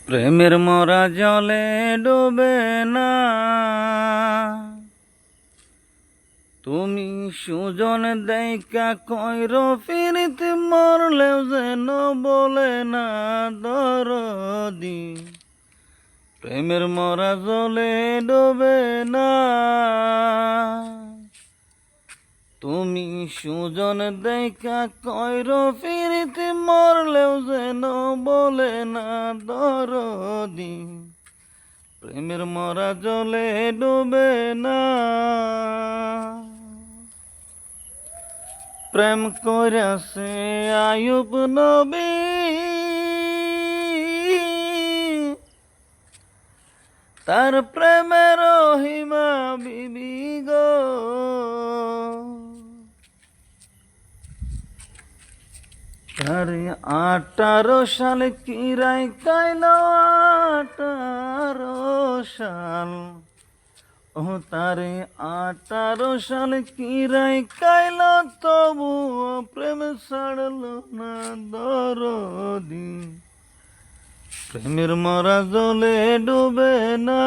প্রেমের মরা জলে ডোবে না, তুমি সুজন দেইকা কইর ফিরিতে মরলেও যেন বলে না দরদি। প্রেমের মরা জলে ডোবে না, তুমি সুজন দেইকা কইর ফিরিতে মরলেও যেন বলে না দরদি। প্রেমের মরা জলে ডুবে না। প্রেম কইরাছে আয়ুব নবী, তার প্রেমের হিমা বিবি গো। তারে 18 সালে কিরাই কাইল, 18 সাল, ও তারে 18 সালে কিরাই কাইল, তবু প্রেম ছাড়ল না দরদি। প্রেমের মরা জলে ডুবে না,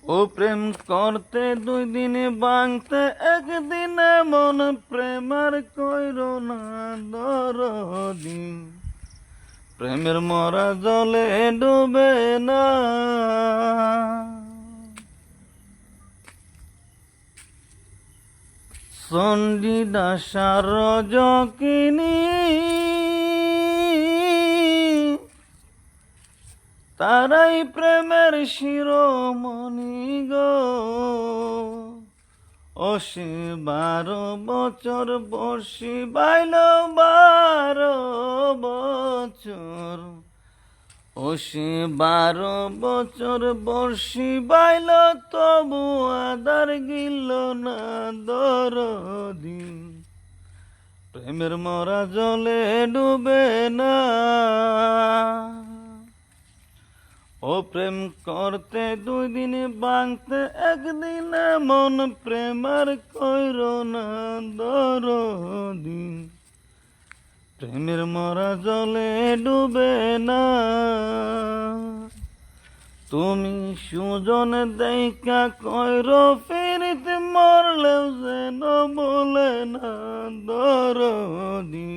ও প্রেম করতে 2 দিনে ভাঙতে 1 দিনে মন, প্রেম আর কইর না দরদি। প্রেমের মরা জলে ডুবে না। চণ্ডীদাসার রজকিনী, তারাই প্রেমের শিরোমণি গো। অসি 12 বছর বর্ষি বাইল, 12 বছর, অসি 12 বছর বর্ষি বাইল, তবু আদার গিল না দরদি। প্রেমের মরা জলে ডুবে না, ও প্রেম করতে 2 দিনে ভাঙতে 1 দিনে মন, প্রেম আর কইর না দরদি। প্রেমের মরা জলে ডুবে না, তুমি সুজন দেইকা কইর ফিরিতে মরলেও যেন বলে না দরদি।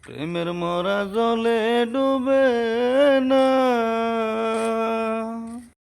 প্রেমের মরা জলে ডুবে না।